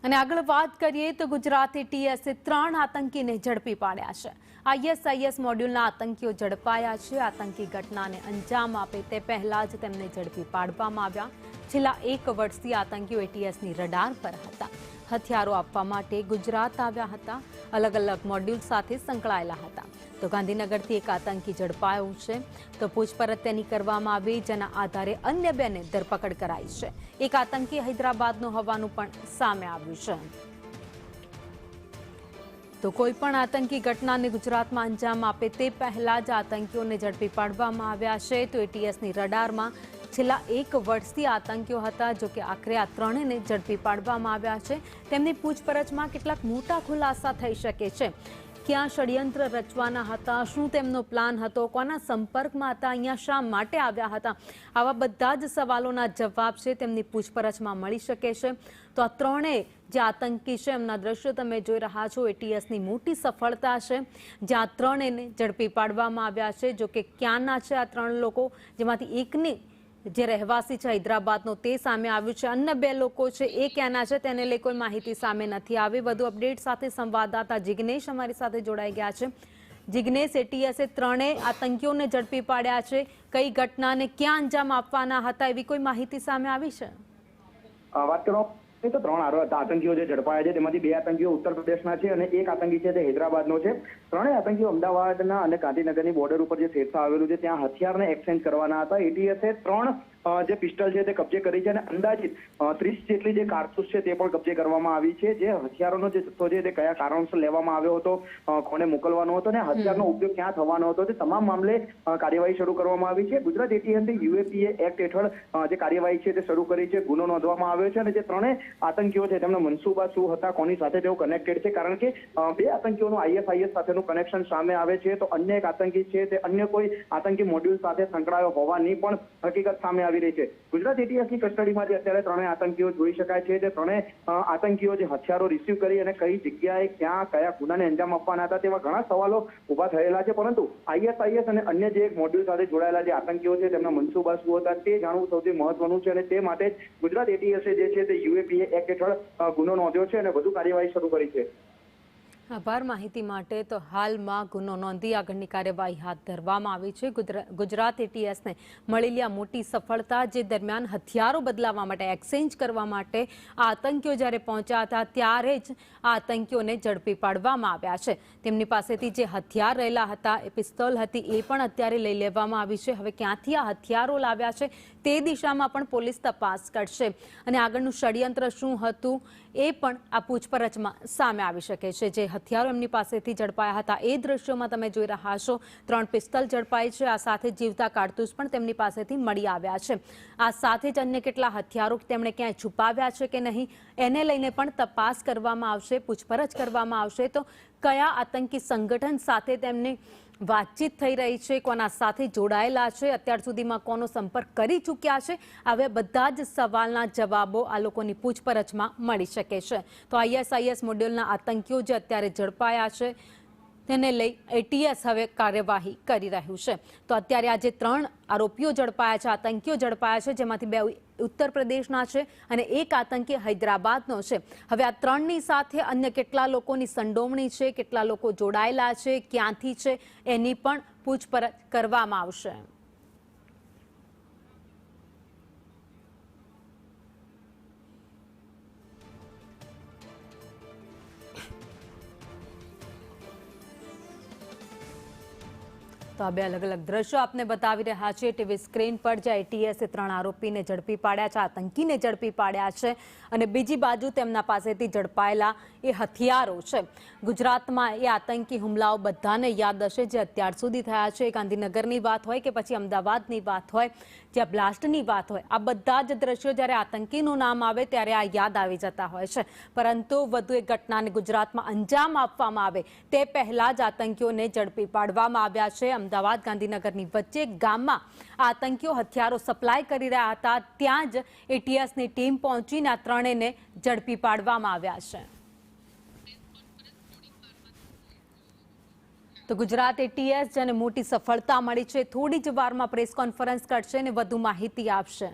અને આગળ વાત કરીએ તો ગુજરાત એટીએસે 3 આતંકીને ઝડપી પાડ્યા છે। આઈએસઆઈએસ મોડ્યુલના આતંકીઓ ઝડપાયા છે। આતંકી ઘટનાને અંજામ આપે તે પહેલા જ તેમને ઝડપી પાડવામાં આવ્યા। છેલ્લા 1 વર્ષથી આતંકીઓ એટીએસની રડાર પર હતા। હથિયારો આપવા માટે ગુજરાત આવ્યા હતા। અલગ અલગ મોડ્યુલ સાથે સંકળાયેલા હતા। તો ગાંધીનગરથી એક આતંકી ઝડપાયો છે। તો પૂછપરછ તેની કરવામાં આવી, જેના આધારે અન્ય 2ને ધરપકડ કરાઈ છે। એક આતંકી હૈદરાબાદનો હોવાનું પણ સામે આવ્યું છે। તો કોઈ પણ આતંકી ઘટનાને ગુજરાતમાં અંજામ આપે તે પહેલા જ આતંકીઓને ઝડપી પાડવામાં આવ્યા છે। તો એટીએસની રડારમાં છેલ્લા 1 વર્ષથી આતંકીઓ હતા, જો કે આખરે આ 3ને ઝડપી પાડવામાં આવ્યા છે। તેમની પૂછપરછમાં કેટલાક મોટા ખુલાસા થઈ શકે છે। ક્યાં ષડયંત્ર રચવાના હતા, શું તેમનો પ્લાન હતો, કોના સંપર્કમાં હતા, અહીંયા શા માટે આવ્યા હતા, આવા બધા જ સવાલોના જવાબ છે તેમની પૂછપરછમાં મળી શકે છે। તો આ 3 જે આતંકી છે એમના દ્રશ્યો તમે જોઈ રહ્યા છો। એટીએસની મોટી સફળતા છે, જ્યાં 3ને ઝડપી પાડવામાં આવ્યા છે। જો કે ક્યાંના છે આ 3 લોકો, જેમાંથી એકની જે રહેવાસી છે હૈદરાબાદનો તે સામે આવ્યું છે। અન્ય 2 લોકો છે એ ક્યાંના છે તેને લઈ કોઈ માહિતી સામે નથી આવી। વધુ અપડેટ સાથે સંવાદદાતા જિગ્નેશ અમારી સાથે જોડાઈ ગયા છે। જિગ્નેશ, એટીએસે 3 આતંકીઓને ઝડપી પાડ્યા છે, કઈ ઘટનાને ક્યાં અંજામ આપવાના હતા એવી કોઈ માહિતી સામે આવી છે? વાત કરો તો 3 આતંકીઓ જે ઝડપાયા છે તેમાંથી 2 આતંકીઓ ઉત્તર પ્રદેશના છે અને 1 આતંકી છે તે હૈદરાબાદનો છે। 3 આતંકીઓ અમદાવાદના અને ગાંધીનગરની બોર્ડર ઉપર જે શેરસા આવેલું છે ત્યાં હથિયારને એક્સચેન્જ કરવાના હતા। એટીએસે 3 જે પિસ્ટલ છે તે કબજે કરી છે અને અંદાજિત 30 જેટલી જે કારતૂસ છે તે પણ કબજે કરવામાં આવી છે। જે હથિયારોનો જે જથ્થો છે તે કયા કારણોસર લેવામાં આવ્યો હતો, કોને મોકલવાનો હતો અને હથિયારનો ઉપયોગ ક્યાં થવાનો હતો, તે તમામ મામલે કાર્યવાહી શરૂ કરવામાં આવી છે। ગુજરાત એટીએસે યુએપીએ એક્ટ હેઠળ જે કાર્યવાહી છે તે શરૂ કરી છે, ગુનો નોંધવામાં આવ્યો છે અને જે 3 આતંકીઓ છે તેમના મનસુબા શું હતા, કોની સાથે તેઓ કનેક્ટેડ છે, કારણ કે 2 આતંકીઓનું આઈએસઆઈએસ સાથેનું કનેક્શન સામે આવે છે, તો અન્ય એક આતંકી છે તે અન્ય કોઈ આતંકી મોડ્યુલ સાથે સંકળાયો હોવાની પણ હકીકત સામે આવી રહી છે। ગુજરાત એટીએસની કસ્ટડીમાં જે અત્યારે 3 આતંકીઓ જોઈ શકાય છે। તે 3 આતંકીઓ જે હથિયારો રિસીવ કરી અને કઈ જગ્યાએ ક્યાં કયા ગુનાને અંજામ આપવાના હતા તેવા ઘણા સવાલો ઉભા થયેલા છે, પરંતુ આઈએસઆઈએસ અને અન્ય જે એક મોડ્યુલ સાથે જોડાયેલા જે આતંકીઓ છે તેમના મનસુબા શું હતા તે જાણવું સૌથી મહત્વનું છે અને તે માટે જ ગુજરાત એટીએસે જે છે તે યુએપીએ એક્ટ હેઠળ ગુનો નોંધ્યો છે અને વધુ કાર્યવાહી શરૂ કરી છે। આભાર માહિતી માટે। તો હાલમાં ગુનો નોંધી આગળની કાર્યવાહી હાથ ધરવામાં આવી છે। ગુજરાત એટીએસને મળેલી આ મોટી સફળતા, જે દરમિયાન હથિયારો બદલાવવા માટે, એક્સચેન્જ કરવા માટે આતંકીઓ જ્યારે પહોંચ્યા હતા ત્યારે જ આ આતંકીઓને ઝડપી પાડવામાં આવ્યા છે। તેમની પાસેથી જે હથિયાર રહેલા હતા, એ પિસ્તોલ હતી, એ પણ અત્યારે લઈ લેવામાં આવી છે। હવે ક્યાંથી આ હથિયારો લાવ્યા છે તે દિશામાં પણ પોલીસ તપાસ કરશે અને આગળનું ષડયંત્ર શું હતું એ પણ આ પૂછપરછમાં સામે આવી શકે છે। જે હથિયારો એમની પાસેથી ઝડપાયા હતા એ દ્રશ્યોમાં તમે જોઈ રહ્યા છો। 3 પિસ્તલ ઝડપાઈ છે, આ સાથે જીવતા કારતૂસ પણ તેમની પાસેથી મળી આવ્યા છે। આ સાથે જ અન્ય કેટલા હથિયારો તેમણે ક્યાંય છુપાવ્યા છે કે નહીં એને લઈને પણ તપાસ કરવામાં આવશે, પૂછપરછ કરવામાં આવશે। તો કયા આતંકી સંગઠન સાથે તેમની વાતચીત થઈ રહી છે, કોના સાથે જોડાયેલા છે, અત્યાર સુધીમાં કોનો સંપર્ક કરી ચૂક્યા છે, હવે બધા જ સવાલના જવાબો આ લોકોની પૂછપરછમાં મળી શકે છે। તો આઈએસઆઈએસ મોડ્યુલના આતંકીઓ જે અત્યારે ઝડપાયા છે તેને લઈ એટીએસ હવે કાર્યવાહી કરી રહ્યું છે। તો અત્યારે આ જે 3 આરોપીઓ ઝડપાયા છે, આતંકીઓ ઝડપાયા છે, જેમાંથી 2 ઉત્તર પ્રદેશના છે અને 1 આતંકી હૈદરાબાદનો છે। હવે આ 3ની સાથે અન્ય કેટલા લોકોની સંડોવણી છે, કેટલા લોકો જોડાયેલા છે, ક્યાંથી છે, એની પણ પૂછપરછ કરવામાં આવશે। તો આ 2 અલગ અલગ દ્રશ્યો આપને બતાવી રહ્યા છે ટીવી સ્ક્રીન પર, જ્યાં એટીએસે 3 આરોપીને ઝડપી પાડ્યા છે, આતંકીને ઝડપી પાડ્યા છે અને બીજી બાજુ તેમના પાસેથી ઝડપાયેલા એ હથિયારો છે। ગુજરાતમાં એ આતંકી હુમલાઓ બધાને યાદ હશે જે અત્યાર સુધી થયા છે। ગાંધીનગરની વાત હોય કે પછી અમદાવાદની વાત હોય, જ્યાં બ્લાસ્ટની વાત હોય, આ બધા જ દ્રશ્યો જ્યારે આતંકીનું નામ આવે ત્યારે આ યાદ આવી જતા હોય છે। પરંતુ વધુ એક ઘટનાને ગુજરાતમાં અંજામ આપવામાં આવે તે પહેલા જ આતંકીઓને ઝડપી પાડવામાં આવ્યા છે। અમદાવાદ ગાંધીનગરની વચ્ચે ગામમાં આતંકીઓ હથિયારો સપ્લાય કરી રહ્યા હતા, ત્યાં જ એટીએસની ટીમ પહોંચીને આ 3ને ઝડપી પાડવામાં આવ્યા છે। તો ગુજરાત એટીએસ જેને મોટી સફળતા મળી છે, થોડી જ વારમાં પ્રેસ કોન્ફરન્સ કરશે અને વધુ માહિતી આપશે।